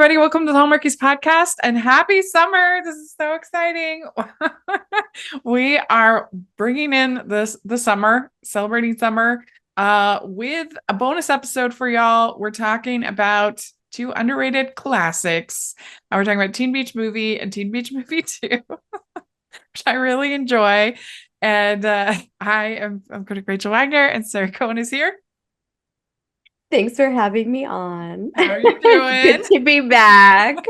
everybody. Welcome to the Hallmarkies podcast and happy summer. This is so exciting. We are bringing in the summer, celebrating summer with a bonus episode for y'all. We're talking about two underrated classics. We're talking about Teen Beach Movie and Teen Beach Movie 2, which I really enjoy. And I'm critic Rachel Wagner, and Sari Cohen is here. Thanks for having me on. How are you doing? Good to be back.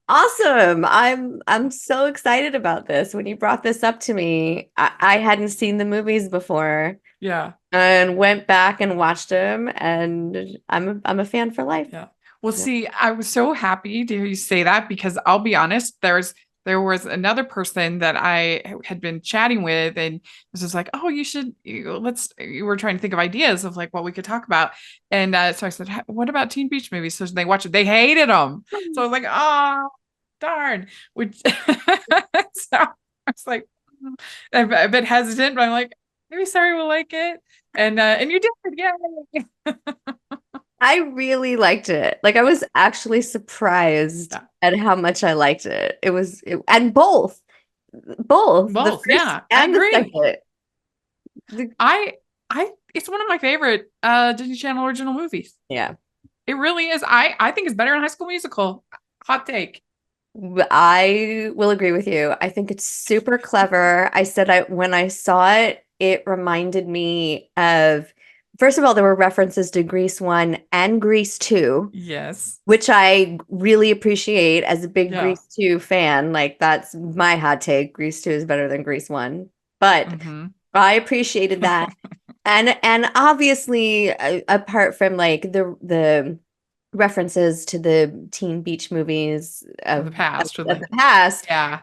Awesome. I'm so excited about this. When you brought this up to me, I hadn't seen the movies before. Yeah. And went back and watched them, and I'm a fan for life. Yeah. Well, see, I was so happy to hear you say that because I'll be honest, there was another person that I had been chatting with, and was just like, "Oh, you were trying to think of ideas of like what we could talk about." And so I said, "What about Teen Beach movies?" So they watched it. They hated them. So I was like, "Oh, darn." Which so I was like, a bit hesitant, but I'm like, maybe Sari will like it. And you did, yeah. I really liked it. Like, I was actually surprised at how much I liked it. And both, the first Yeah, and I the agree. second. I it's one of my favorite Disney Channel original movies. Yeah. It really is. I think it's better than High School Musical. Hot take. I will agree with you. I think it's super clever. When I saw it, it reminded me of, first of all, there were references to Grease 1 and Grease 2. Yes. Which I really appreciate as a big Yeah. Grease 2 fan. Like, that's my hot take. Grease 2 is better than Grease 1. But I appreciated that. And obviously, apart from like the references to the Teen Beach movies of the past, yeah,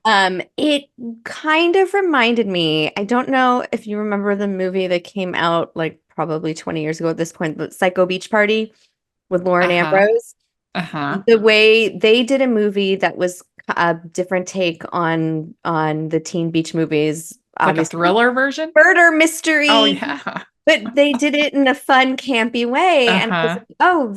it kind of reminded me, I don't know if you remember the movie that came out like probably 20 years ago at this point, but Psycho Beach Party with Lauren Ambrose. The way they did a movie that was a different take on the Teen Beach movies, like a thriller version, murder mystery. Oh yeah. But they did it in a fun, campy way. And I was like, oh,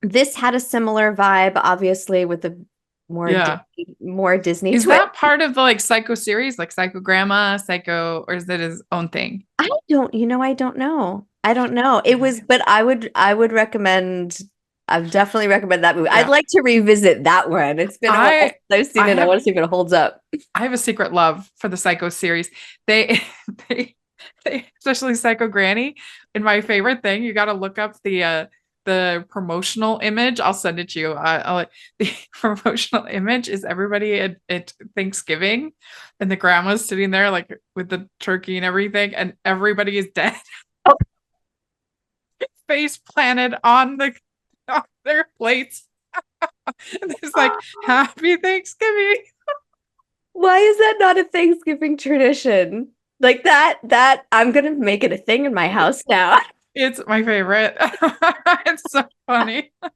this had a similar vibe, obviously, with the more Disney Is twist. that part of the like Psycho series, like Psycho Grandma, Psycho, or is that his own thing? I don't know. I don't know. It was, but I would recommend. I would definitely recommend that movie. Yeah. I'd like to revisit that one. It's been a while since I've seen it. I want to see if it holds up. I have a secret love for the Psycho series. They especially Psycho Granny. And my favorite thing, you got to look up the promotional image. I'll send it to you. The promotional image is everybody at Thanksgiving, and the grandma's sitting there like with the turkey and everything, and everybody is dead. Face planted on their plates. And it's like, Happy Thanksgiving. Why is that not a Thanksgiving tradition? Like that I'm gonna make it a thing in my house now. It's my favorite. It's so funny. Oh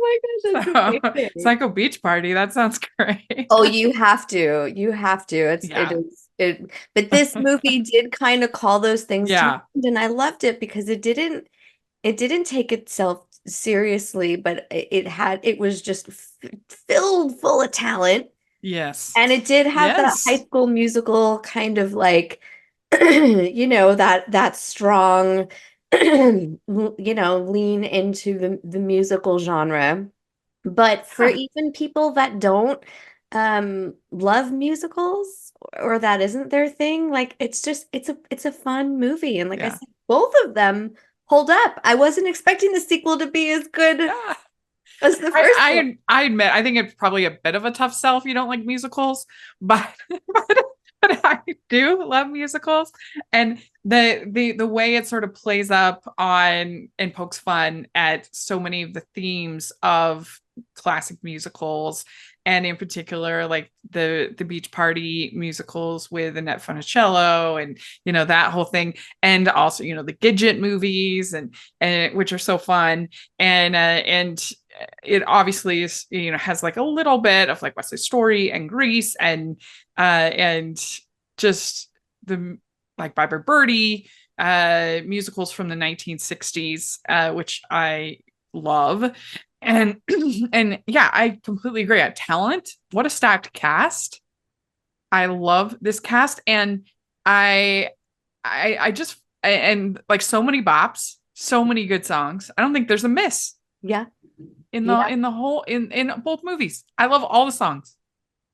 my gosh, that's amazing. Psycho Beach Party. That sounds great. Oh, you have to. But this movie did kind of call those things to mind, and I loved it because it didn't take itself seriously, but it was just filled full of talent. Yes. And it did have that High School Musical kind of like, that strong, lean into the musical genre. But for even people that don't love musicals, or that isn't their thing, like, it's a fun movie. And like I said, both of them hold up. I wasn't expecting the sequel to be as good as the first one. I admit, I think it's probably a bit of a tough sell if you don't like musicals, but I do love musicals, and the way it sort of plays up on and pokes fun at so many of the themes of classic musicals, and in particular like the beach party musicals with Annette Funicello, and that whole thing, and also the Gidget movies, and which are so fun, and it obviously is, has like a little bit of like West Side Story and Grease, and just the like Bye Bye Birdie musicals from the 1960s, which I love. And and yeah, I completely agree. At talent, what a stacked cast. I love this cast, and I I just and like so many bops, so many good songs. I don't think there's a miss Yeah. Yeah. in the whole in both movies. I love all the songs.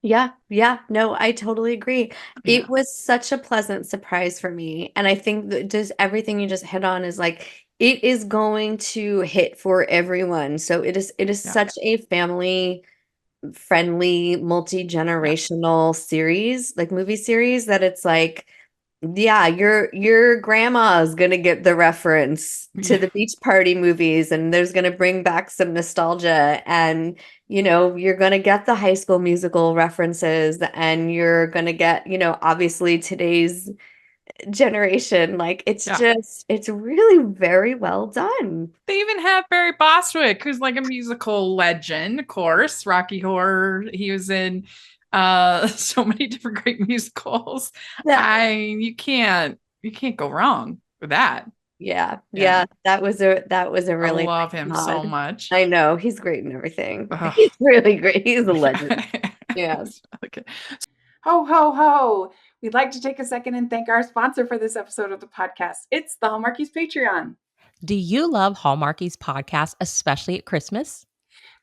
Yeah, yeah, no, I totally agree. It Yeah, was such a pleasant surprise for me. And I think that just everything you just hit on is like it is going to hit for everyone. So it is yeah, such a family friendly, yeah, multi-generational series, like movie series that it's like, yeah, your grandma's gonna get the reference to yeah, the beach party movies, and there's gonna bring back some nostalgia, and you're gonna get the High School Musical references, and you're gonna get, obviously today's generation. Like yeah. it's really very well done. They even have Barry Bostwick, who's like a musical legend, of course. Rocky Horror. He was in so many different great musicals. Yeah. You can't go wrong with that. Yeah, Yeah. yeah, that was a I really love nice him so nod. much. I know he's great and everything. Ugh. He's really great. He's a legend. Yeah. It's really good. Ho, ho, ho. We'd like to take a second and thank our sponsor for this episode of the podcast. It's the Hallmarkies Patreon. Do you love Hallmarkies podcast, especially at Christmas?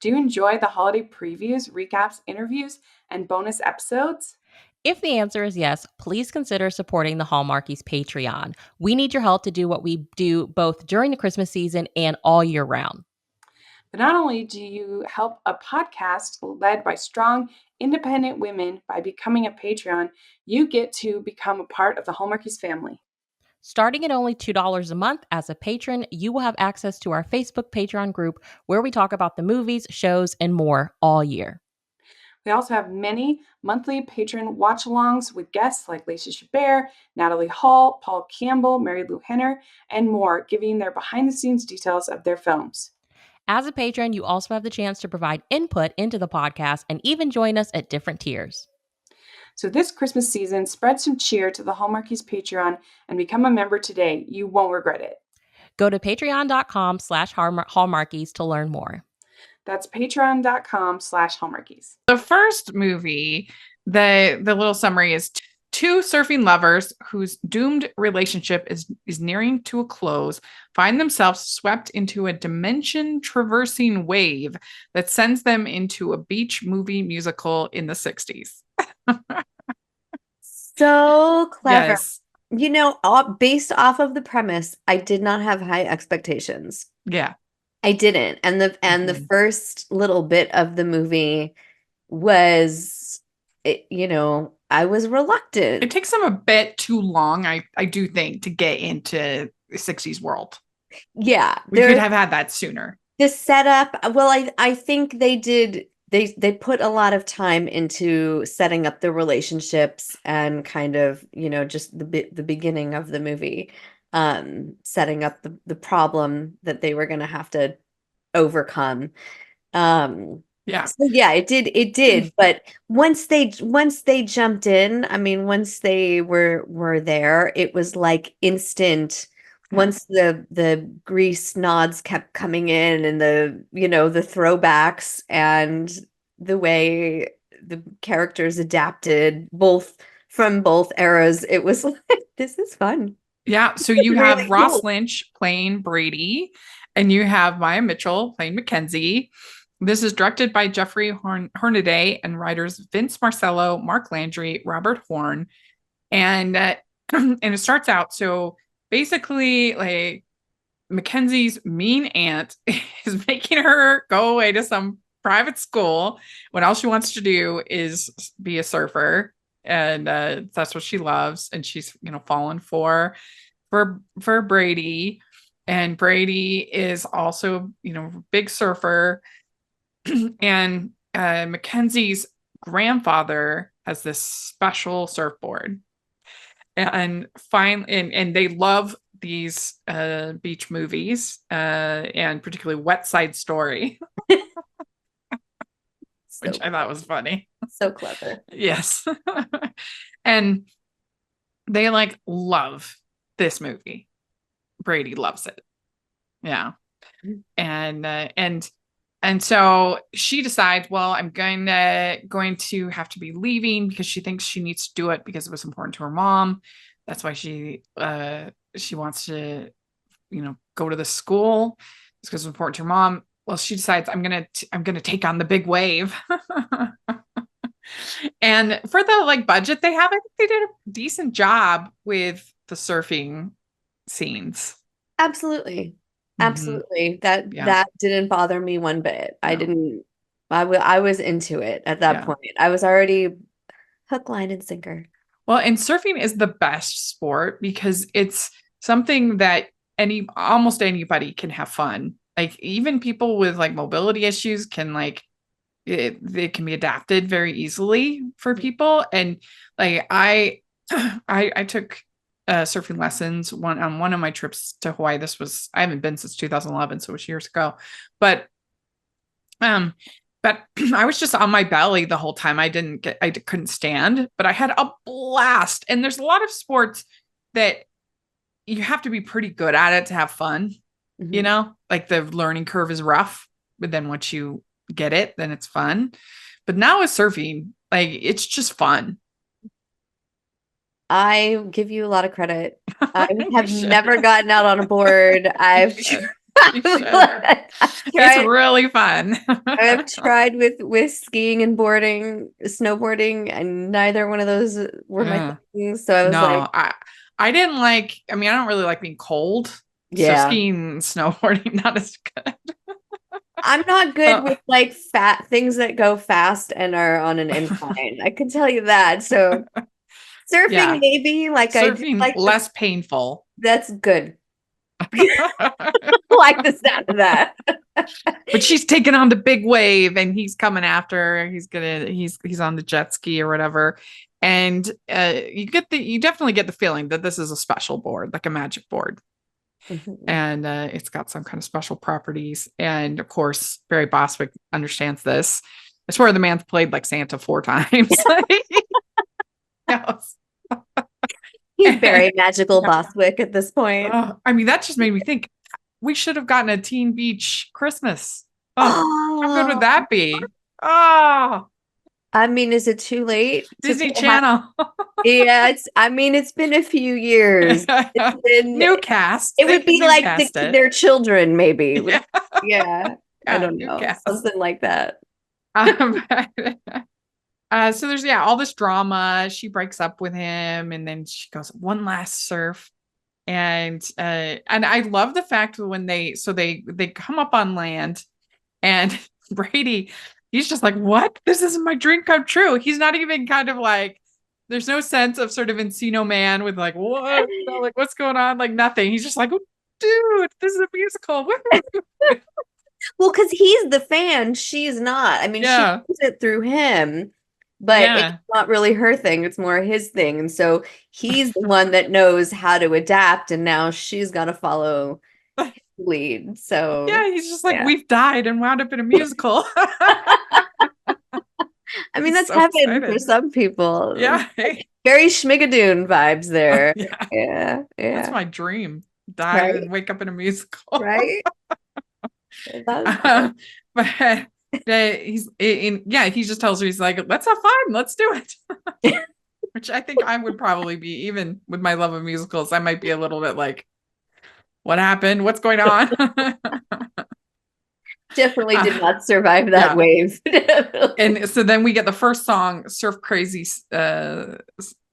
Do you enjoy the holiday previews, recaps, interviews, and bonus episodes? If the answer is yes, please consider supporting the Hallmarkies Patreon. We need your help to do what we do both during the Christmas season and all year round. But not only do you help a podcast led by strong, independent women by becoming a Patreon, you get to become a part of the Hallmarkies family. Starting at only $2 a month as a patron, you will have access to our Facebook Patreon group where we talk about the movies, shows, and more all year. We also have many monthly patron watch-alongs with guests like Lacey Chabert, Natalie Hall, Paul Campbell, Mary Lou Henner, and more, giving their behind-the-scenes details of their films. As a patron, you also have the chance to provide input into the podcast and even join us at different tiers. So this Christmas season, spread some cheer to the Hallmarkies Patreon and become a member today. You won't regret it. Go to patreon.com/hallmarkies to learn more. That's patreon.com/hallmarkies. The first movie, the little summary is two surfing lovers whose doomed relationship is nearing to a close find themselves swept into a dimension traversing wave that sends them into a beach movie musical in the 60s. So clever. Yes. Based off of the premise, I did not have high expectations. Yeah. I didn't. And the first little bit of the movie was, I was reluctant. It takes them a bit too long, I do think, to get into the 60s world. Yeah. We could have had that sooner. The setup, well, I think they did. They put a lot of time into setting up the relationships and kind of, just the beginning of the movie, setting up the problem that they were going to have to overcome. Yeah. So yeah, it did. But once they jumped in, I mean, once they were there, it was like instant. Once the grease nods kept coming in, and the throwbacks and the way the characters adapted from both eras, it was like, this is fun. Yeah. So you have Really Ross cool. Lynch playing Brady, and you have Maya Mitchell playing Mackenzie. This is directed by Jeffrey Hornaday and writers Vince Marcello, Mark Landry, Robert Horn. And and it starts out so basically like Mackenzie's mean aunt is making her go away to some private school when all she wants to do is be a surfer, and that's what she loves, and she's fallen for Brady, and Brady is also big surfer, and Mackenzie's grandfather has this special surfboard, and they love these beach movies, and particularly Wet Side Story, which I thought was funny. So clever. Yes. And they love this movie. Brady loves it. Yeah. And so she decides, well, I'm going to have to be leaving because she thinks she needs to do it because it was important to her mom. That's why she wants to, go to the school. It's because it's important to her mom. Well, she decides I'm gonna take on the big wave. And for the budget they have, I think they did a decent job with the surfing scenes. Absolutely. Mhm. Absolutely. That Yeah. that didn't bother me one bit. I No. didn't I was into it at that Yeah. point. I was already hook, line, and sinker. Well, and surfing is the best sport because it's something that almost anybody can have fun. Like even people with mobility issues can it can be adapted very easily for people. And I I took surfing lessons on one of my trips to Hawaii. I haven't been since 2011, so it was years ago. But but I was just on my belly the whole time. I couldn't stand, but I had a blast. And there's a lot of sports that you have to be pretty good at it to have fun. Like the learning curve is rough, but then once you get it, then it's fun. But now with surfing, it's just fun. I give you a lot of credit. I have never gotten out on a board. I've It's really fun. I've tried with skiing and snowboarding, and neither one of those were my things. So I was I didn't I don't really like being cold. Yeah. So skiing and snowboarding, not as good. I'm not good with fat things that go fast and are on an incline. I can tell you that. So surfing, maybe surfing less painful. That's good. Like the sound of that. But she's taking on the big wave and he's coming after her. He's on the jet ski or whatever. And you definitely get the feeling that this is a special board, like a magic board. Mm-hmm. And it's got some kind of special properties. And of course, Barry Bostwick understands this. I swear the man's played like Santa 4 times. Yes. He's very magical Bostwick at this point. That just made me think we should have gotten a Teen Beach Christmas. How good would that be? Is it too late? Disney Channel. Yeah, it's been a few years. It's been new cast. It would be like their children, maybe. Yeah. I don't know. Something like that. So there's all this drama. She breaks up with him, and then she goes one last surf, and I love the fact that when they come up on land, and Brady, he's just like, what? This isn't my dream come true. He's not even kind of there's no sense of sort of Encino Man with what, what's going on? Nothing. He's just like, oh, dude, this is a musical. Well, because he's the fan, she's not. She knows it through him. But it's not really her thing. It's more his thing. And so he's the one that knows how to adapt. And now she's got to follow his lead. So he's just we've died and wound up in a musical. That's so heaven excited for some people. Yeah. Very Schmigadoon vibes there. Yeah. That's my dream. Die and wake up in a musical. Right? But he just tells her, he's like, let's have fun, let's do it. Which I think I would probably be, even with my love of musicals, I might be a little bit like, what happened, what's going on? Definitely did not survive that wave. And so then we get the first song, Surf Crazy,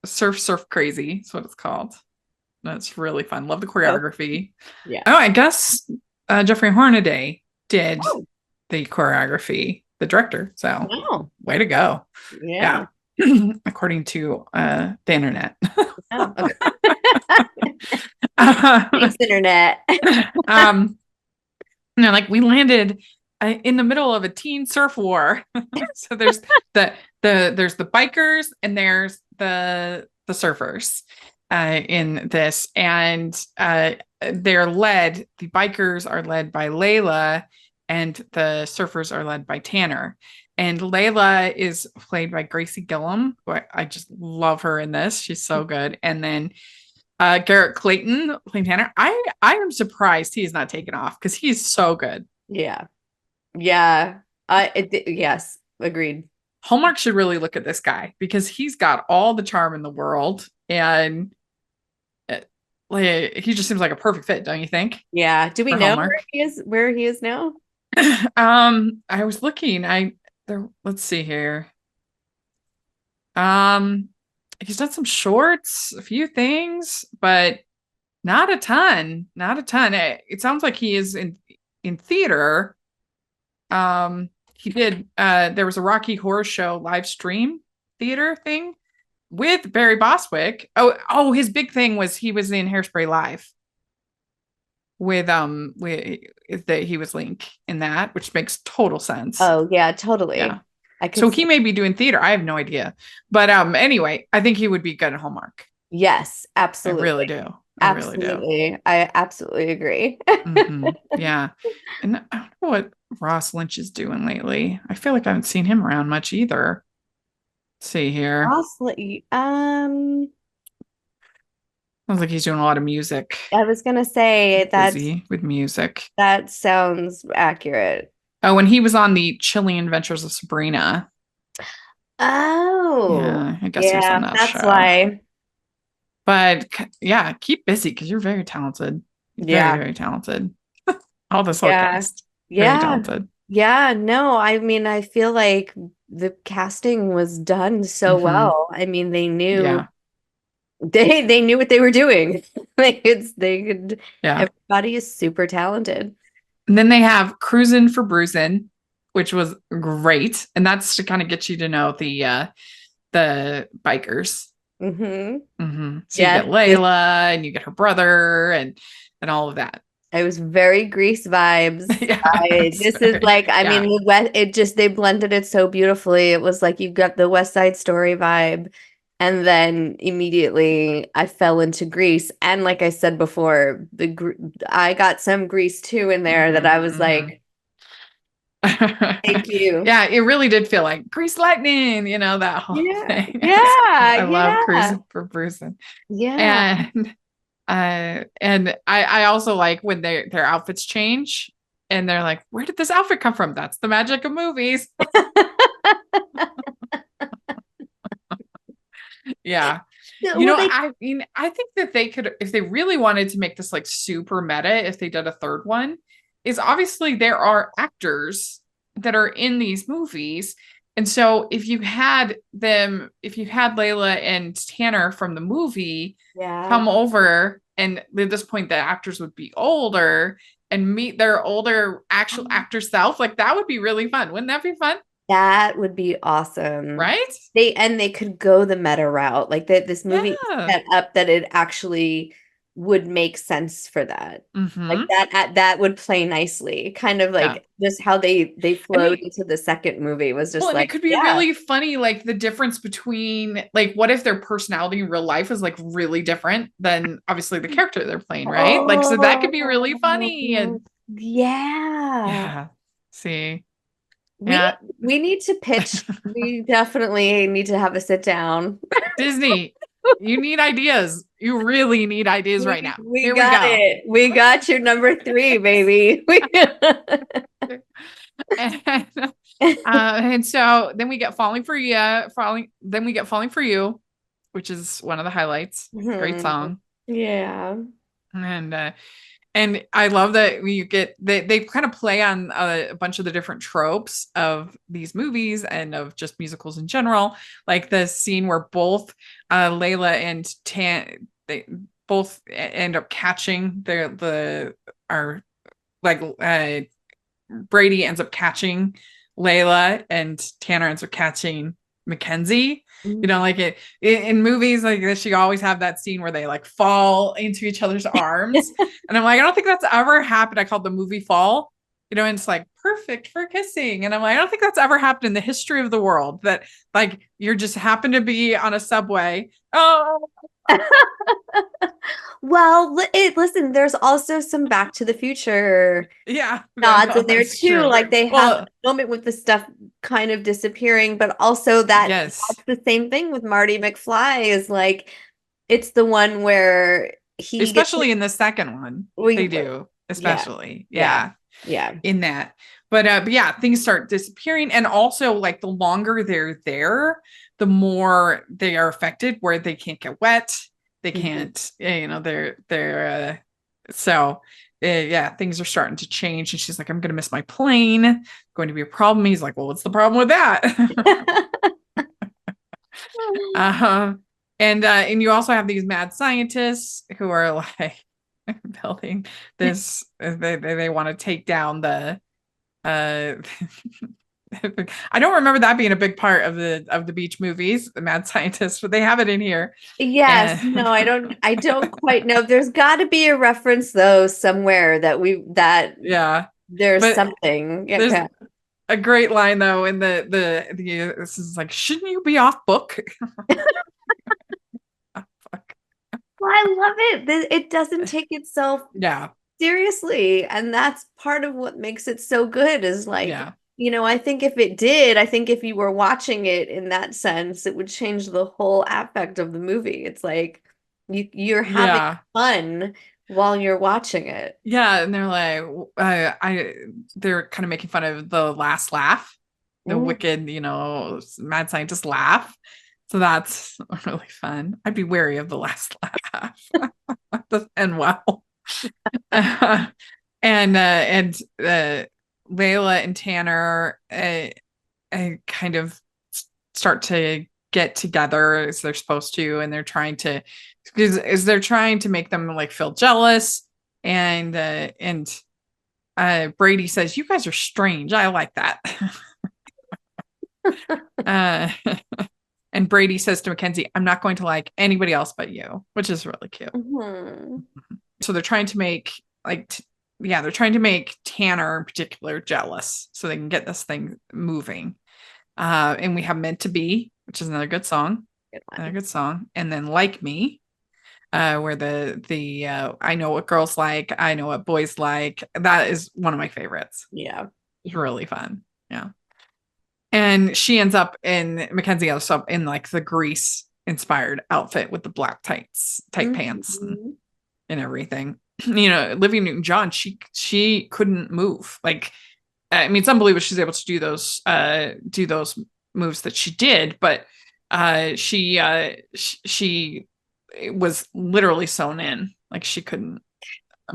Surf Crazy is what it's called. That's really fun. Love the choreography. I guess Jeffrey Hornaday did the choreography, the director. So way to go. Yeah. According to the internet. Thanks, internet. We landed in the middle of a teen surf war. So there's the bikers and there's the surfers in this, and the bikers are led by Layla and the surfers are led by Tanner. And Layla is played by Gracie Gillum, who I just love her in this. She's so good. And then Garrett Clayton playing Tanner. I am surprised he's not taken off because he's so good. Yeah. Yes, agreed. Hallmark should really look at this guy because he's got all the charm in the world, and he just seems like a perfect fit, don't you think? Yeah. Do we For know Hallmark. where he is now? I was looking. Let's see here. He's done some shorts, a few things, but not a ton. Not a ton. It sounds like he is in theater. He did there was a Rocky Horror Show live stream theater thing with Barry Bostwick. His big thing was he was in Hairspray Live with that he was Link in that, which makes total sense. Oh yeah, totally. Yeah. So he may be doing theater. I have no idea. But anyway, I think he would be good at Hallmark. Yes, absolutely. I really do. Absolutely. I absolutely agree. Mm-hmm. Yeah. And I don't know what Ross Lynch is doing lately. I feel like I haven't seen him around much either. Let's see here. Ross Sounds like he's doing a lot of music. I was gonna say that busy with music. That sounds accurate. Oh, and he was on the Chilling Adventures of Sabrina. Oh. Yeah, I guess he was on that that's show. why. But yeah, keep busy because you're very talented. Very, very talented. All this whole cast. Very talented. Yeah, no, I mean, I feel like the casting was done so well. I mean, they knew they knew what they were doing. Everybody is super talented. And then they have Cruisin' for Bruisin', which was great. And that's to kind of get you to know the bikers. Mm-hmm. So you get Layla and you get her brother and all of that. It was very Grease vibes. They blended it so beautifully. It was like you got the West Side Story vibe. And then immediately I fell into Grease. And like I said before, I got some Grease too in there that I was like, thank you. Yeah, it really did feel like Grease Lightning, that whole thing. Yeah. I love Cruising for Bruisin'. Yeah. And I also like when their outfits change and they're like, where did this outfit come from? That's the magic of movies. Yeah. I think that they could, if they really wanted to make this like super meta, if they did a third one, is obviously there are actors that are in these movies. And so if you had Layla and Tanner from the movie come over, and at this point the actors would be older and meet their older actual actor self, like that would be really fun. Wouldn't that be fun? That would be awesome. Right? They could go the meta route. Like this movie set up that it actually would make sense for that. Like that would play nicely. Kind of like just how they flowed into the second movie was just it could be really funny, like the difference between like what if their personality in real life is like really different than obviously the character they're playing, right? Like so that could be really funny. And see. We need to pitch. We definitely need to have a sit down. Disney, you need ideas. You really need ideas right now. We got it. We got your number 3, baby. And so then we get Falling for You, which is one of the highlights. Great song. Yeah. And I love that you get they kind of play on a bunch of the different tropes of these movies and of just musicals in general. Like the scene where both Layla and they both end up catching Brady ends up catching Layla and Tanner ends up catching Mackenzie. Like it in movies like this, you always have that scene where they like fall into each other's arms. And I'm like, I don't think that's ever happened. I called the movie Fall, and it's like perfect for kissing. And I'm like, I don't think that's ever happened in the history of the world that like you're just happen to be on a subway. Oh. Well, listen, there's also some Back to the Future nods in there too. True. Like they have a moment with the stuff kind of disappearing, but also that's the same thing with Marty McFly is like It's the one where he especially in the second one, they do, yeah, especially. Yeah. yeah. In that. But yeah, things start disappearing. And also, like, the longer they're there, the more they are affected, where they can't get wet. They can't, yeah, things are starting to change. And she's like, I'm going to miss my plane. Going to be a problem. He's like, well, what's the problem with that? uh-huh. And you also have these mad scientists who are like building this. They want to take down the. I don't remember that being a big part of the beach movies, the mad scientists, but they have it in here. Yes, no, I don't quite know. There's got to be a reference though somewhere that Yeah, there's but something. there's Okay. a great line though in the this is like, shouldn't you be off book? Oh, fuck. Well, I love it. It doesn't take itself Yeah, seriously, and that's part of what makes it so good is like, yeah, I think if it did, I think if you were watching it in that sense, it would change the whole affect of the movie. It's like you're having yeah. fun while you're watching it. Yeah, and they're like, they're kind of making fun of the last laugh, the Mm. wicked, mad scientist laugh. So that's really fun. I'd be wary of the last laugh. Doesn't end well. And Layla and Tanner kind of start to get together as they're supposed to, and they're trying to, because they're trying to make them like feel jealous. And Brady says, "You guys are strange. I like that." uh, and Brady says to Mackenzie, "I'm not going to like anybody else but you," which is really cute. Mm-hmm. So they're trying to make they're trying to make Tanner in particular jealous so they can get this thing moving. And we have "Meant to Be," which is another good song. Another good song. And then "Like Me," where the I know what girls like, I know what boys like. That is one of my favorites. Yeah. It's really fun. Yeah. And she ends up Mackenzie ends up in like the Grease inspired outfit with the black tight pants and everything. Olivia Newton-John, she couldn't move. Like, I mean, it's unbelievable she's able to do those moves that she did, but she was literally sewn in. Like, she couldn't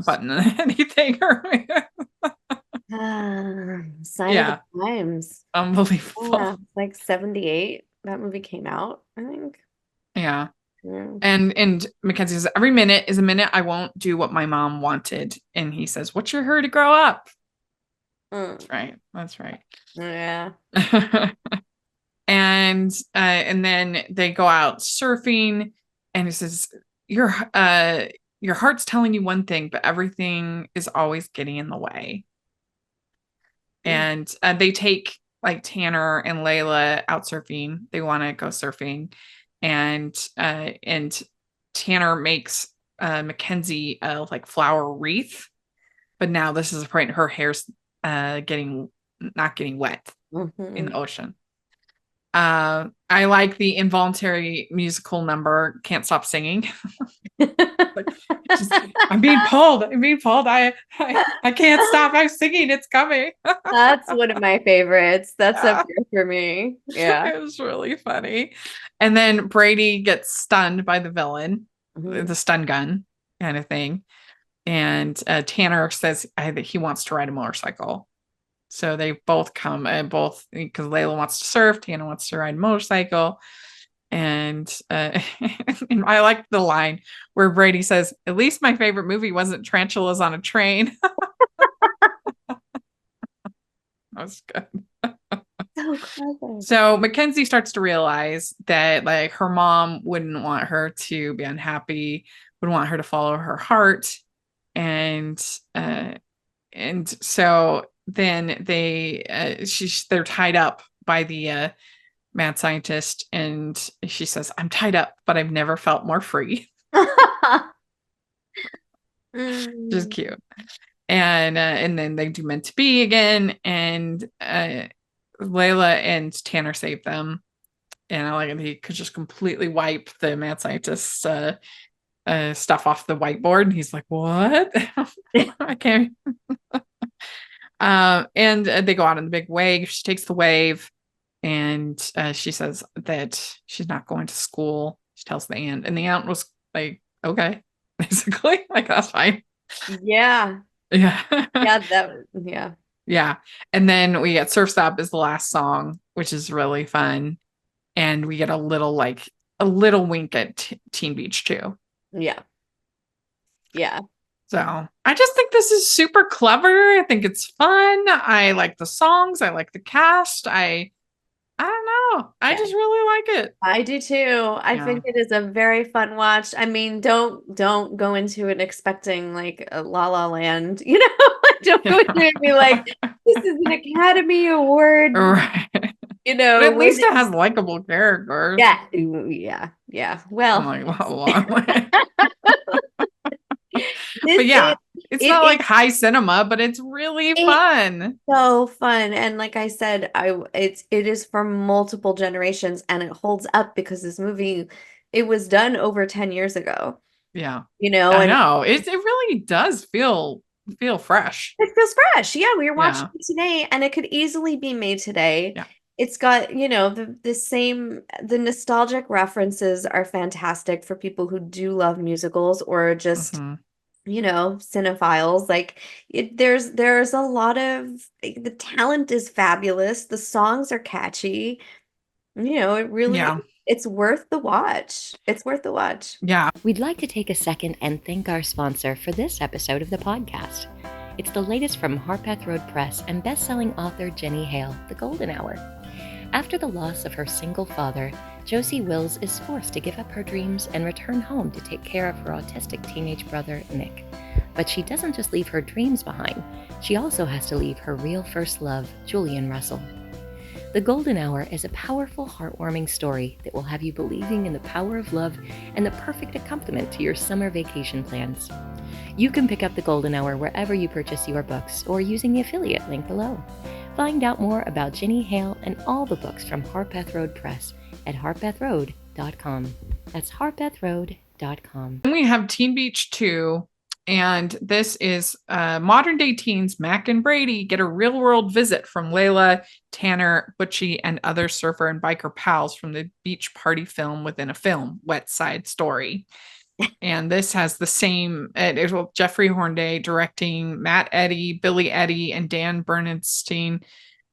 button anything. Sign of Yeah, the Times. unbelievable. Yeah, like 78. That movie came out, I think. Yeah. Yeah. And Mackenzie says, "Every minute is a minute I won't do what my mom wanted." And he says, "What's your hurry to grow up?" That's right. That's right. Yeah. And then they go out surfing, and he says, your heart's telling you one thing, but everything is always getting in the way. And they take like Tanner and Layla out surfing. They want to go surfing, and Tanner makes Mackenzie a like flower wreath, but now this is a point her hair's not getting wet in the ocean. I like the involuntary musical number "Can't Stop Singing." Like, I'm being pulled. I can't stop. I'm singing. It's coming. That's one of my favorites. That's up here for me. Yeah. It was really funny. And then Brady gets stunned by the villain, the stun gun kind of thing. And Tanner says that he wants to ride a motorcycle. So they both come, because Layla wants to surf, Tanner wants to ride a motorcycle. And and I like the line where Brady says, "At least my favorite movie wasn't Tarantulas on a Train." That was good. So clever. So Mackenzie starts to realize that like her mom wouldn't want her to be unhappy, would want her to follow her heart. And so then they're tied up by the mad scientist, and she says, "I'm tied up, but I've never felt more free." Just cute. And then they do "Meant to Be" again, and Layla and Tanner save them. And I like it. He could just completely wipe the mad scientist stuff off the whiteboard. And he's like, what? I can't. And they go out on the big wave. She takes the wave and she says that she's not going to school. She tells the aunt, and the aunt was like, okay, basically, like, that's fine. Yeah. Yeah. Yeah. Yeah. And then we get Surf's Up is the last song, which is really fun. And we get a little wink at Teen Beach too. Yeah. Yeah. So I just think this is super clever. I think it's fun. I like the songs. I like the cast. I don't know. I just really like it. I do too. I think it is a very fun watch. I mean, don't go into it expecting like a La La Land, you know? Don't go into it and be like, this is an Academy Award. Right. You know, but at least it has likable characters. Yeah. Yeah. Well, I'm like, but yeah, it's not like high cinema, but it's really fun. So fun. And like I said, it is for multiple generations, and it holds up because this movie, it was done over 10 years ago. Yeah. You know, I know. It really does feel fresh. It feels fresh. Yeah, we were watching it today, and it could easily be made today. Yeah. It's got, the nostalgic references are fantastic for people who do love musicals or just cinephiles. Like there's a lot of, the talent is fabulous. The songs are catchy. It really, it's worth the watch. It's worth the watch. Yeah. We'd like to take a second and thank our sponsor for this episode of the podcast. It's the latest from Harpath Road Press and best-selling author Jenny Hale, The Golden Hour. After the loss of her single father, Josie Wills is forced to give up her dreams and return home to take care of her autistic teenage brother, Nick. But she doesn't just leave her dreams behind, she also has to leave her real first love, Julian Russell. The Golden Hour is a powerful, heartwarming story that will have you believing in the power of love and the perfect accompaniment to your summer vacation plans. You can pick up The Golden Hour wherever you purchase your books or using the affiliate link below. Find out more about Jenny Hale and all the books from Harpath Road Press at harpathroad.com. That's harpathroad.com. Then we have Teen Beach 2, and this is modern day teens Mac and Brady get a real world visit from Layla, Tanner, Butchie, and other surfer and biker pals from the beach party film within a film, Wet Side Story. And this has the same, it is Jeffrey Hornday directing, Matt Eddy, Billy Eddy, and Dan Bernstein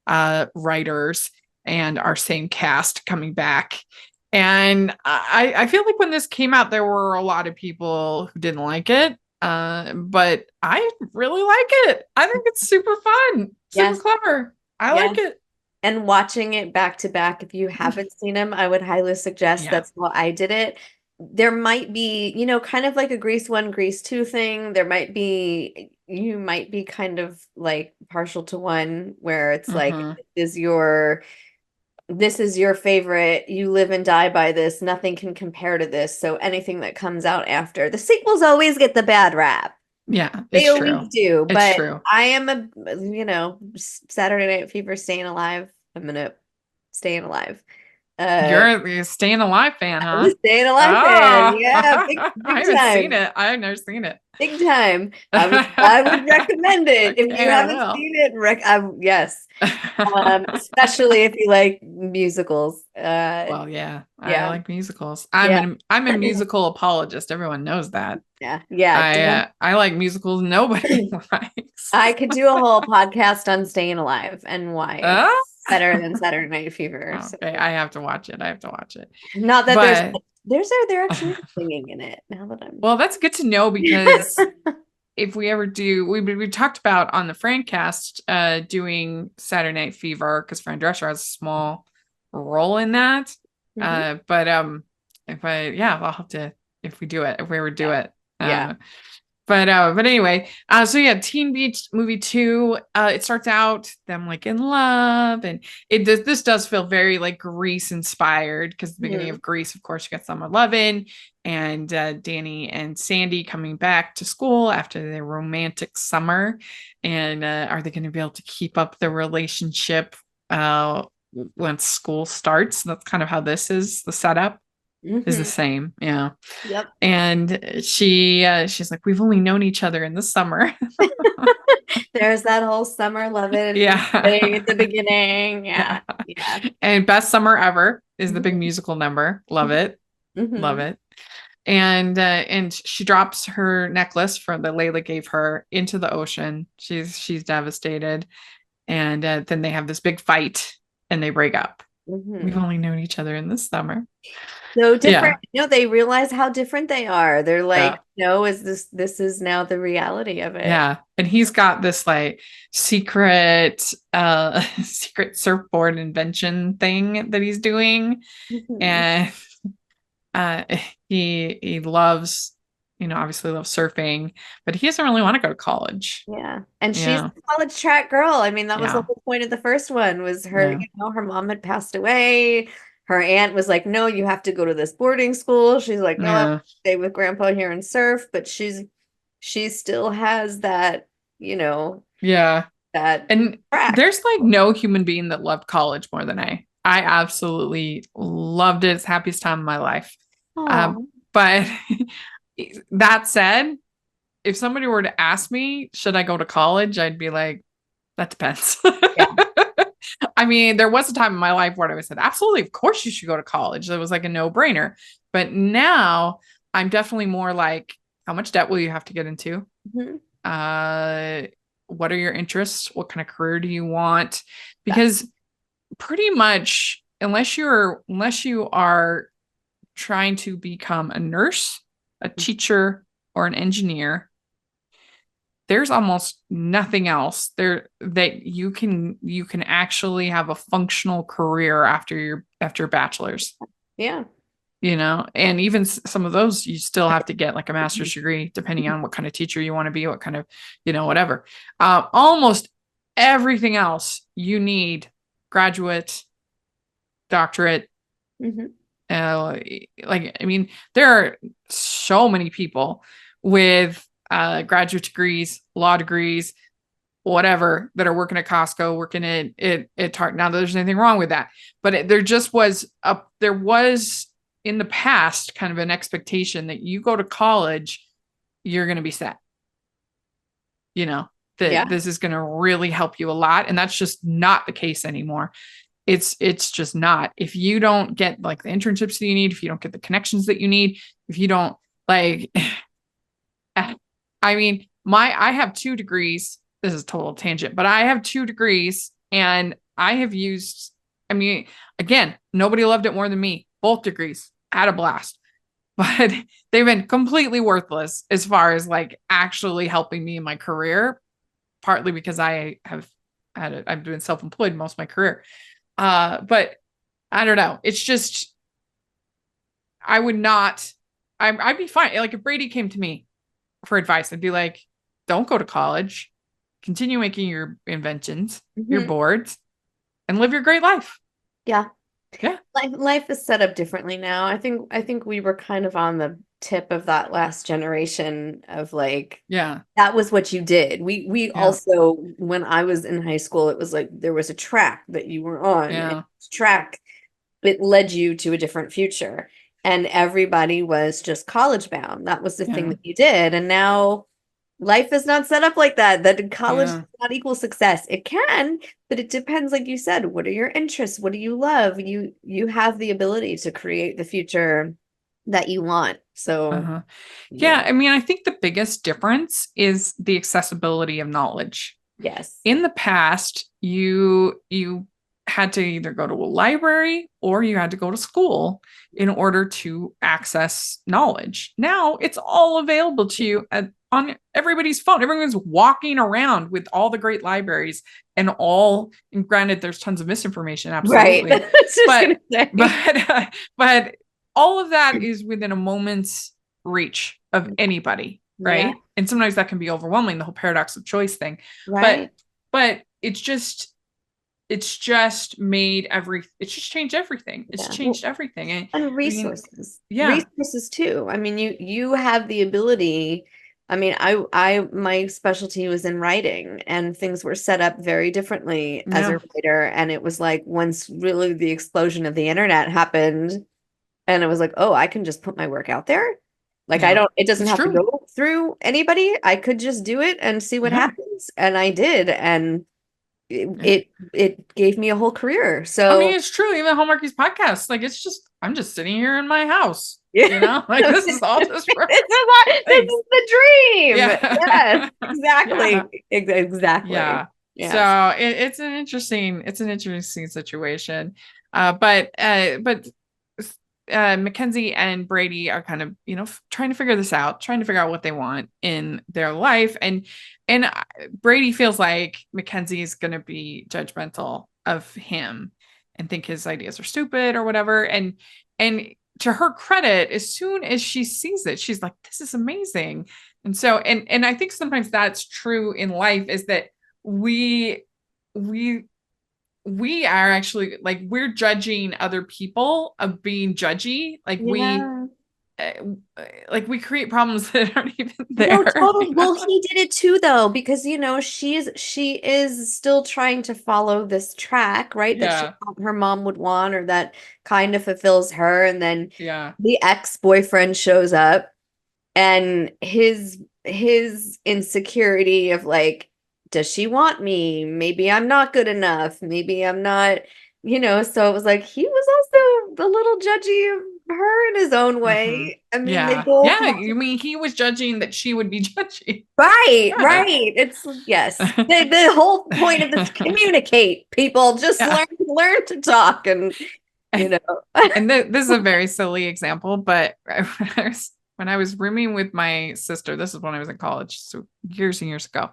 writers, and our same cast coming back. And I feel like when this came out, there were a lot of people who didn't like it. But I really like it. I think it's super fun, super clever. I like it. And watching it back to back, if you haven't seen them, I would highly suggest that's how I did it. There might be, kind of like a Grease 1, Grease 2 thing. You might be kind of like partial to one where it's like, this is your favorite. You live and die by this. Nothing can compare to this. So anything that comes out after, the sequels always get the bad rap. Yeah, they always do. But true. I am Saturday Night Fever, staying alive. I'm gonna staying alive. You're a Staying Alive fan, huh? I'm a Staying Alive fan. Yeah, big I haven't seen it. I've never seen it. Big time. I would recommend it. If you haven't seen it, yes. Especially if you like musicals. Well, yeah, I like musicals. I'm a musical apologist. Everyone knows that. Yeah. I like musicals nobody likes. I could do a whole podcast on Staying Alive and why it's better than Saturday Night Fever. Okay, so. I have to watch it. Not that they're actually singing in it now that I'm. Well, that's good to know, because if we ever do, we talked about on the Francast doing Saturday Night Fever, because Fran Drescher has a small role in that. But I'll have to, if we ever do it. But anyway, Teen Beach movie 2, it starts out them like in love, and this does feel very like Grease inspired, because the beginning of Grease, of course, you got Summer Lovin' and Danny and Sandy coming back to school after their romantic summer, and are they going to be able to keep up the relationship once school starts. That's kind of how this is. The setup is the same. Yeah. Yep. And she's like, we've only known each other in the summer. There's that whole summer loving thing at the beginning. Yeah. And best summer ever is the big musical number. Love it. Love it. And she drops her necklace from that Layla gave her into the ocean. She's devastated. And then they have this big fight and they break up. We've only known each other in the summer. So different. They realize how different they are. They're like, this is now the reality of it. Yeah. And he's got this like secret surfboard invention thing that he's doing. And he loves, obviously loves surfing, but he doesn't really want to go to college. Yeah. And she's a college track girl. I mean, that was the whole point of the first one was her, her mom had passed away. Her aunt was like, no, you have to go to this boarding school. She's like, no, I'll stay with grandpa here and surf. But she still has that, that. And there's like no human being that loved college more than I absolutely loved it. It's the happiest time of my life. But that said, if somebody were to ask me, should I go to college? I'd be like, that depends. I mean, there was a time in my life where I said, absolutely, of course you should go to college. That was like a no-brainer. But now I'm definitely more like, how much debt will you have to get into? What are your interests? What kind of career do you want? Because pretty much, unless you are trying to become a nurse, a teacher, or an engineer, there's almost nothing else there that you can actually have a functional career after your bachelor's. Yeah. And even some of those, you still have to get like a master's degree, depending on what kind of teacher you want to be, what kind of, whatever. Almost everything else you need graduate, doctorate. There are so many people with graduate degrees, law degrees, whatever, that are working at Costco, working at Target. Now, there's anything wrong with that, but there was in the past kind of an expectation that you go to college, you're going to be set. This is going to really help you a lot, and that's just not the case anymore. It's just not. If you don't get like the internships that you need, if you don't get the connections that you need, if you don't like. I have 2 degrees. This is a total tangent, but I have 2 degrees and I have used, again, nobody loved it more than me. Both degrees, had a blast, but they've been completely worthless as far as like actually helping me in my career, partly because I've been self-employed most of my career. But I don't know. It's just, I'd be fine. Like if Brady came to me for advice, I'd be like, don't go to college, continue making your inventions, your boards, and live your great life. Yeah. Life is set up differently now. I think we were kind of on the tip of that last generation of like, that was what you did. We also, when I was in high school, it was like there was a track that you were on. And track, it led you to a different future. And everybody was just college bound. That was the thing that you did. And now life is not set up like that. That college does not equal success. It can, but it depends, like you said, what are your interests? What do you love? You have the ability to create the future that you want. So I think the biggest difference is the accessibility of knowledge. Yes. In the past, you had to either go to a library or you had to go to school in order to access knowledge. Now it's all available to you on everybody's phone. Everyone's walking around with all the great libraries and granted, there's tons of misinformation. Absolutely. Right. But all of that is within a moment's reach of anybody. Right. Yeah. And sometimes that can be overwhelming, the whole paradox of choice thing. Right. But it's just changed everything. It's changed everything. And resources. Resources too. You have the ability I mean, my specialty was in writing, and things were set up very differently as a writer. And it was like once really the explosion of the internet happened, and it was like, oh, I can just put my work out there. Like it doesn't have to go through anybody. I could just do it and see what happens. And I did. And it gave me a whole career. So I mean, it's true. Even Hallmarkies podcast, like I'm just sitting here in my house. You know, like this is all just this is the dream. Yeah. Yes, exactly. Yeah. Exactly. Yeah. Yes. So it's an interesting situation. But Mackenzie and Brady are kind of, trying to figure this out, trying to figure out what they want in their life. And Brady feels like Mackenzie is going to be judgmental of him and think his ideas are stupid or whatever. And to her credit, as soon as she sees it, she's like, this is amazing. And so, and I think sometimes that's true in life, is that we are actually like, we're judging other people of being judgy. Like we create problems that aren't even there. No, totally. Well, he did it too, though, because she is still trying to follow this track, right? That her mom would want, or that kind of fulfills her. And then the ex-boyfriend shows up, and his insecurity of like, does she want me? Maybe I'm not good enough. Maybe I'm not, so it was like, he was also a little judgy of her in his own way. I mean, they both. Yeah. I mean, he was judging that she would be judgy. Right. It's yes. The whole point of this, communicate, people, just learn to talk, and and this is a very silly example, but when I was rooming with my sister, this is when I was in college, so years and years ago.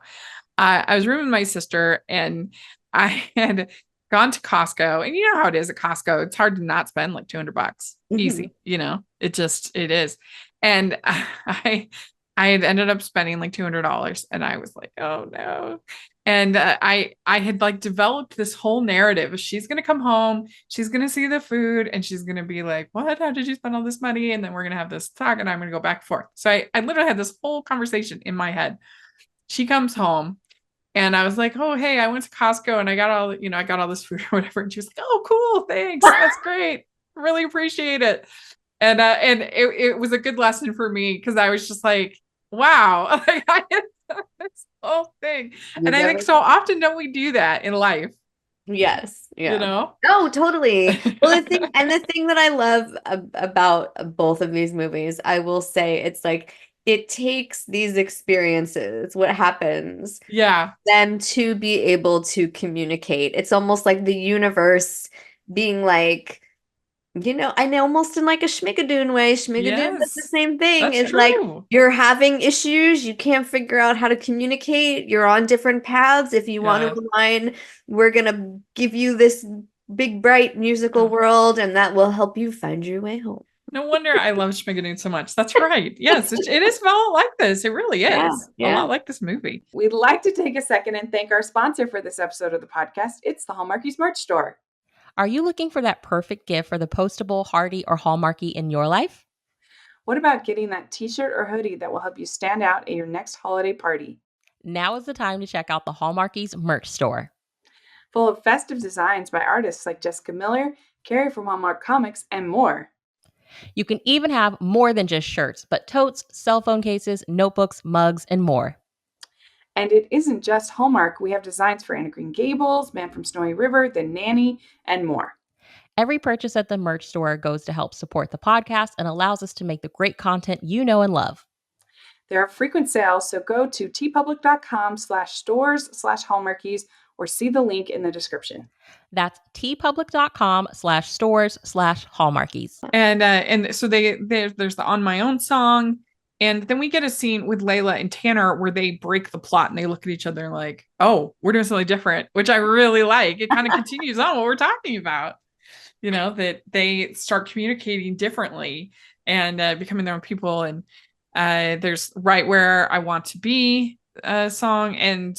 I was rooming with my sister, and I had gone to Costco, and you know how it is at Costco. It's hard to not spend like $200 easy, it is. And I had ended up spending like $200, and I was like, oh no. And I had like developed this whole narrative. She's going to come home, she's going to see the food, and she's going to be like, what, how did you spend all this money? And then we're going to have this talk, and I'm going to go back and forth. So I literally had this whole conversation in my head. She comes home, and I was like, oh, hey, I went to Costco, and I got all this food or whatever. And she was like, oh, cool. Thanks. That's great. Really appreciate it. And it was a good lesson for me, because I was just like, wow, like, I had done this whole thing. And I think so often don't we do that in life? Yes. Yeah. No, totally. Well, the thing that I love about both of these movies, I will say, it's like, it takes these experiences, what happens, them to be able to communicate. It's almost like the universe being like, I know, almost in like a Schmigadoon way. Schmigadoon is the same thing. It's true. Like, you're having issues, you can't figure out how to communicate, you're on different paths. If you want to align, we're gonna give you this big, bright musical world, and that will help you find your way home. No wonder I love Schmigadoon so much. That's right. Yes, it is a lot like this. It really is. A lot like this movie. We'd like to take a second and thank our sponsor for this episode of the podcast. It's the Hallmarkies merch store. Are you looking for that perfect gift for the postable, Hardy, or Hallmarky in your life? What about getting that t-shirt or hoodie that will help you stand out at your next holiday party? Now is the time to check out the Hallmarkies merch store. Full of festive designs by artists like Jessica Miller, Carrie from Hallmark Comics, and more. You can even have more than just shirts, but totes, cell phone cases, notebooks, mugs, and more. And it isn't just Hallmark. We have designs for Anna Green Gables, Man from Snowy River, The Nanny, and more. Every purchase at the merch store goes to help support the podcast and allows us to make the great content you know and love. There are frequent sales, so go to tpublic.com/stores/Hallmarkies or see the link in the description. That's tpublic.com/stores/Hallmarkies. And so there's the On My Own song. And then we get a scene with Layla and Tanner where they break the plot and they look at each other like, oh, we're doing something different, which I really like. It kind of continues on what we're talking about, that they start communicating differently and becoming their own people. And there's Right Where I Want to Be song. And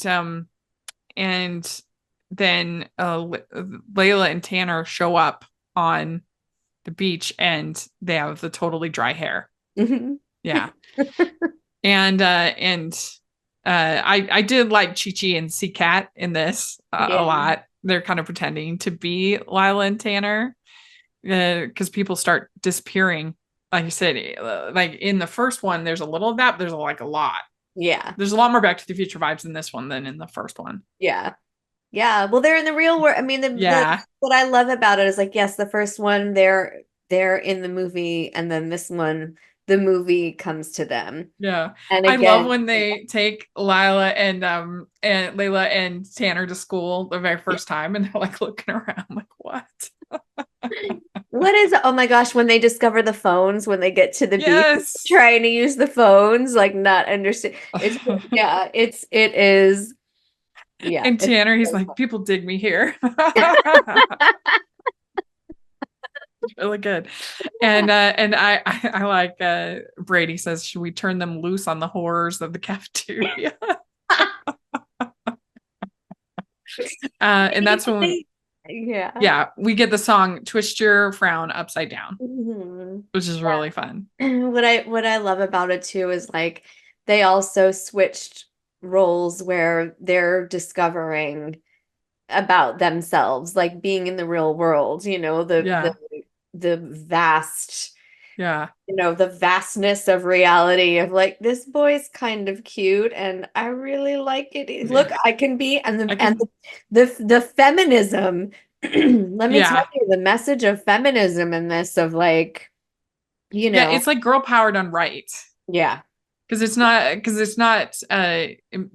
then Layla and Tanner show up on the beach and they have the totally dry hair. Mm-hmm. Yeah. I did like Chi-Chi and C-Cat in this a lot. They're kind of pretending to be Lila and Tanner because people start disappearing. Like you said, like in the first one, there's a little of that, but there's like a lot. Yeah. There's a lot more Back to the Future vibes in this one than in the first one. Yeah. Yeah. Well, they're in the real world. I mean, what I love about it is like, yes, the first one, they're in the movie, and then this one, the movie comes to them. Yeah. And I again, love when they take Lila and Layla and Tanner to school the very first time, and they're like looking around like, what? oh my gosh, when they discover the phones, when they get to the Yes. beach trying to use the phones, like not understand. It is. Yeah. And Tanner, he's like, people dig me here. Really good. And I like Brady says, should we turn them loose on the horrors of the cafeteria? And that's when we get the song Twist Your Frown Upside Down, which is really fun. What I love about it too is like they also switched roles where they're discovering about themselves, like being in the real world, you know, the vast, the vastness of reality of like, this boy's kind of cute and I really like it. Look, I can be, and the feminism. Let me tell you, the message of feminism in this, of like, you know, it's like girl power done right. Yeah. Because it's not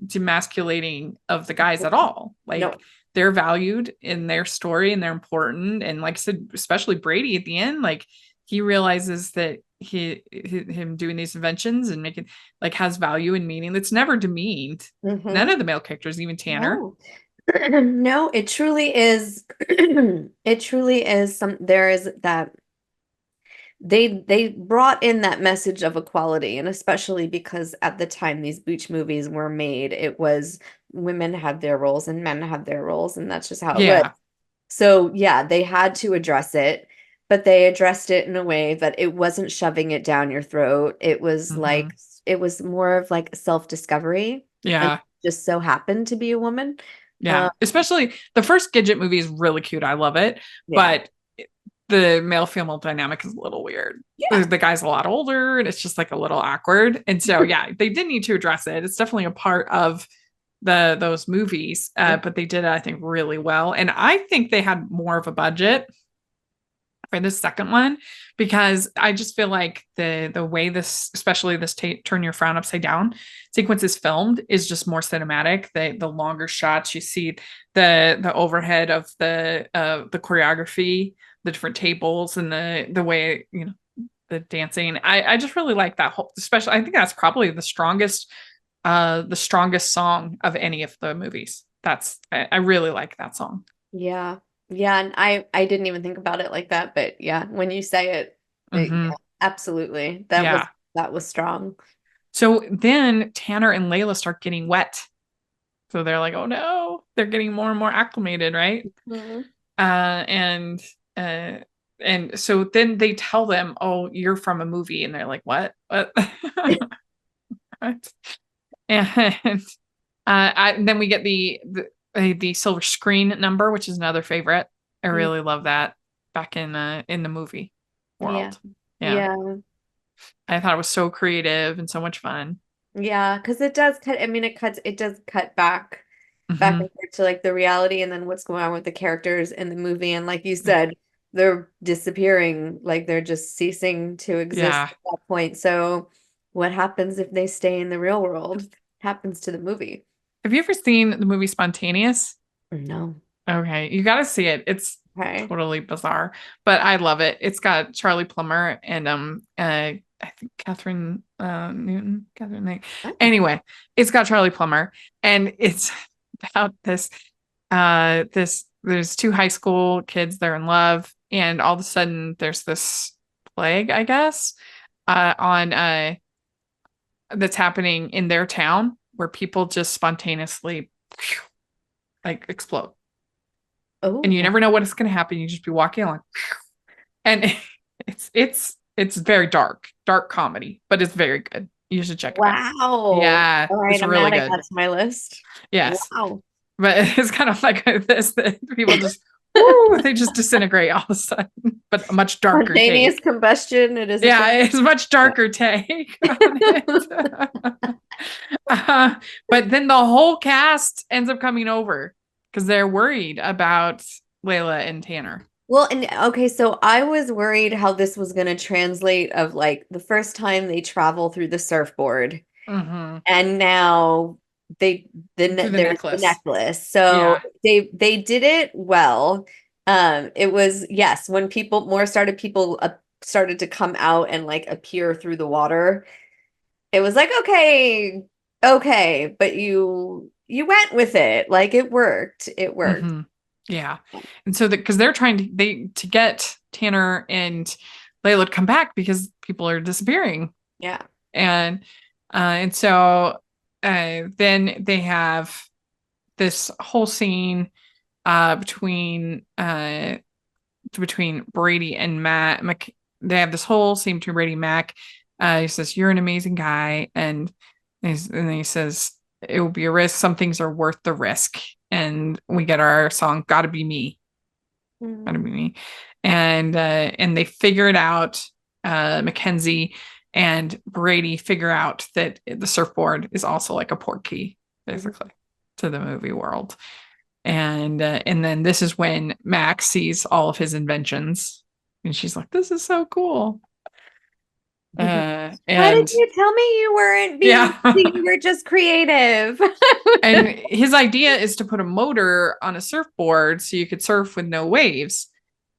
demasculating of the guys at all. Like they're valued in their story and they're important. And like I said, especially Brady at the end, like he realizes that him doing these inventions and making like has value and meaning that's never demeaned. None of the male characters, even Tanner. No, it truly is. It truly is there is that they brought in that message of equality, and especially because at the time these beach movies were made, it was women had their roles and men had their roles, and that's just how it was. So yeah, they had to address it, but they addressed it in a way that it wasn't shoving it down your throat. It was like, it was more of like self-discovery. Yeah. Just so happened to be a woman. Yeah. Especially the first Gidget movie is really cute. I love it. But the male-female dynamic is a little weird. The guy's a lot older and it's just like a little awkward. And so, they did need to address it. It's definitely a part of those movies, but they did it, I think, really well. And I think they had more of a budget for the second one, because I just feel like the way this, especially this Turn Your Frown Upside Down sequence is filmed is just more cinematic. The longer shots, you see the overhead of the choreography, the different tables, and the way, you know, the dancing. I just really like that whole, especially I think that's probably the strongest song of any of the movies. I really like that song. Yeah, and I didn't even think about it like that, but when you say it, absolutely, that was strong. So then Tanner and Layla start getting wet, so they're like, oh no, they're getting more and more acclimated, right? And so then they tell them, oh, you're from a movie, and they're like, what? And then we get the silver screen number, which is another favorite. I really love that back in the movie world. Yeah. I thought it was so creative and so much fun. Yeah, because it does cut. I mean, it does cut back and forth to like the reality and then what's going on with the characters in the movie. And like you said, they're disappearing, like they're just ceasing to exist at that point. So what happens if they stay in the real world? Happens to the movie. Have you ever seen the movie Spontaneous? No. Okay, you got to see it. It's totally bizarre, but I love it. It's got Charlie Plummer and I think Catherine Newton. Anyway, it's got Charlie Plummer, and it's about this. There's two high school kids. They're in love, and all of a sudden there's this plague, I guess, that's happening in their town, where people just spontaneously like explode. Oh. And you never know what is going to happen. You just be walking along, and it's very dark comedy, but it's very good. You should check it out. Wow. Yeah, All right, it's I'm really adding good. that to my list. Yes. Wow. But it's kind of like this that people just they just disintegrate all of a sudden, but a much darker Spontaneous take. combustion. It is. Yeah, it's a much darker take on it. But then the whole cast ends up coming over because they're worried about Layla and Tanner. Well, and okay, so I was worried how this was going to translate of like the first time they travel through the surfboard, and now there's the necklace. So they did it well. It was, yes, when people started to come out and like appear through the water. It was like, okay, but you went with it. Like it worked. It worked. Yeah. And so because they're trying to get Tanner and Layla to come back because people are disappearing. Yeah. And so then they have this whole scene between Brady and Mac. They have this whole scene between Brady and Mac. He says, "You're an amazing guy," and he says, "It will be a risk. Some things are worth the risk." And we get our song, "Gotta Be Me." Gotta be me. And they figure it out. Mackenzie and Brady figure out that the surfboard is also like a port key, basically, to the movie world. And then this is when Max sees all of his inventions, and she's like, "This is so cool." And why did you tell me you weren't being you were just creative? And his idea is to put a motor on a surfboard so you could surf with no waves.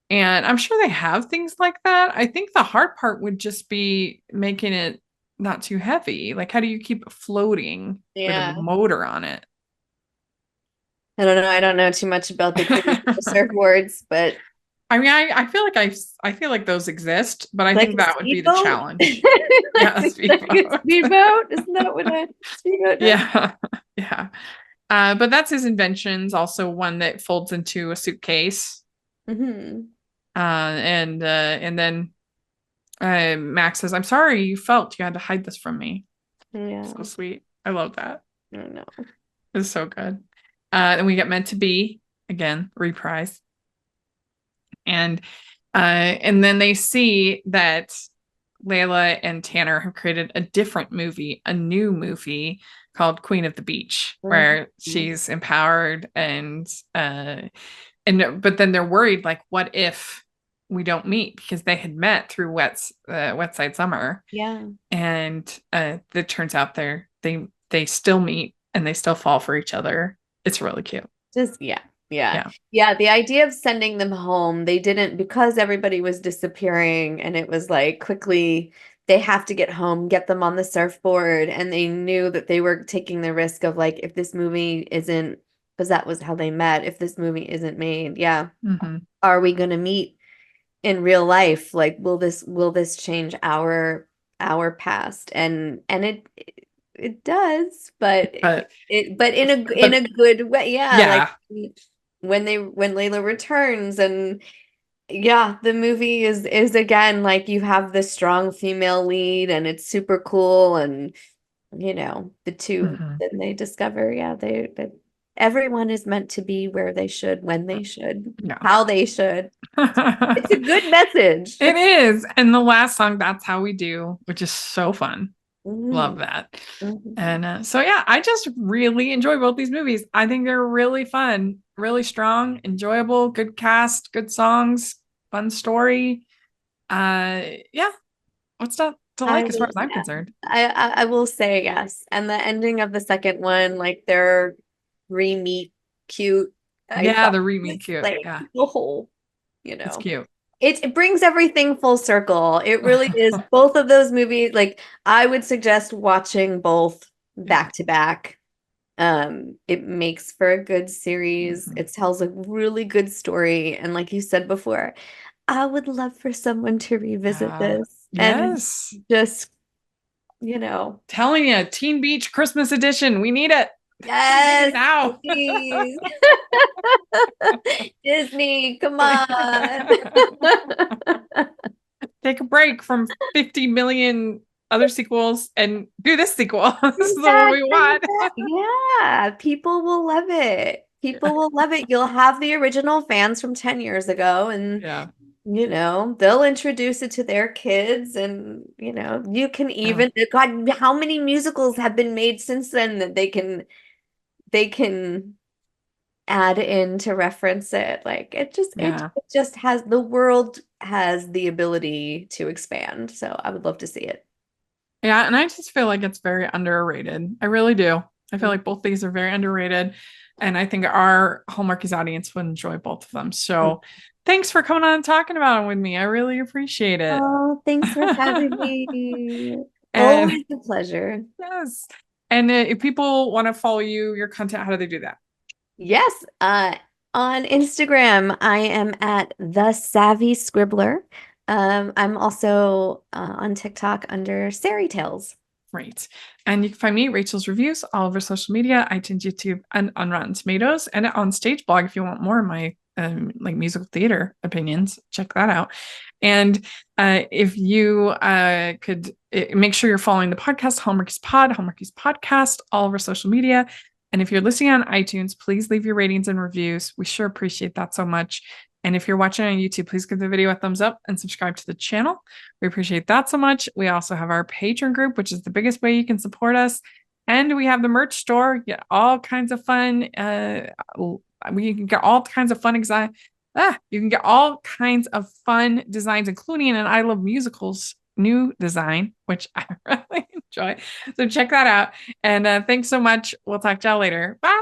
And I'm sure they have things like that. I think the hard part would just be making it not too heavy. Like, how do you keep it floating with a motor on it? I don't know. I don't know too much about the surfboards, but I mean, I feel like I feel like those exist, but I think that would be the challenge. Yeah, speedboat. Isn't that what a speedboat does? Yeah. But that's his inventions. Also, one that folds into a suitcase. And then Max says, "I'm sorry you felt you had to hide this from me." Yeah, so sweet. I love that. I know. It's so good. And we get Meant to Be again, reprise. And then they see that Layla and Tanner have created a different movie, a new movie called Queen of the Beach, where she's empowered and but then they're worried, like, what if we don't meet? Because they had met through Wet Side Summer. Yeah. And it turns out they still meet and they still fall for each other. It's really cute. Yeah. The idea of sending them home, they didn't, because everybody was disappearing, and it was like quickly they have to get home, get them on the surfboard, and they knew that they were taking the risk of, like, if this movie isn't, because that was how they met, if this movie isn't made, are we going to meet in real life? Like, will this change our past? And it does, but in a good way. Like when Layla returns, and the movie is again, like, you have the strong female lead, and it's super cool, and the two then they discover they everyone is meant to be where they should, when they should, how they should. It's a good message. It is. And the last song, That's How We Do, which is so fun. Love that. And so I just really enjoy both these movies. I think they're really fun, really strong, enjoyable, good cast, good songs, fun story. What's not to like as far as I'm concerned? I will say yes. And the ending of the second one, like, their re-meet, cute. The re-meet cute. Like, the whole, it's cute. It brings everything full circle. It really is. Both of those movies, like, I would suggest watching both back to back. It makes for a good series. It tells a really good story. And like you said before, I would love for someone to revisit this. Yes. And just, telling you, Teen Beach Christmas edition. We need it. Yes. Now. Please. Disney, come on. Take a break from 50 million other sequels and do this sequel. This is the one we want. Yeah, people will love it. People will love it. You'll have the original fans from 10 years ago, and Yeah. they'll introduce it to their kids, and you can even God, how many musicals have been made since then that they can add in to reference it. Like it just has, the world has the ability to expand. So I would love to see it. Yeah, and I just feel like it's very underrated. I really do. I feel like both these are very underrated, and I think our Hallmarkies audience would enjoy both of them. So thanks for coming on and talking about them with me. I really appreciate it. Oh, thanks for having me. And Always a pleasure. yes. And if people want to follow your content, how do they do that? Yes. On Instagram, I am at The Savvy Scribbler. I'm also on TikTok under Sari Tales. Great. And you can find me, Rachel's Reviews, all over social media, iTunes, YouTube, and on Rotten Tomatoes, and on Stage Blog if you want more of my like musical theater opinions. Check that out. And if you could make sure you're following the podcast, Hallmarkies Podcast, all over social media. And if you're listening on iTunes, please leave your ratings and reviews. We sure appreciate that so much. And if you're watching on YouTube, please give the video a thumbs up and subscribe to the channel. We appreciate that so much. We also have our Patreon group, which is the biggest way you can support us. And we have the merch store. You get all kinds of fun. We can get all kinds of fun you can get all kinds of fun designs, including an I Love Musicals new design, which I really enjoy. So check that out. And thanks so much. We'll talk to y'all later. Bye.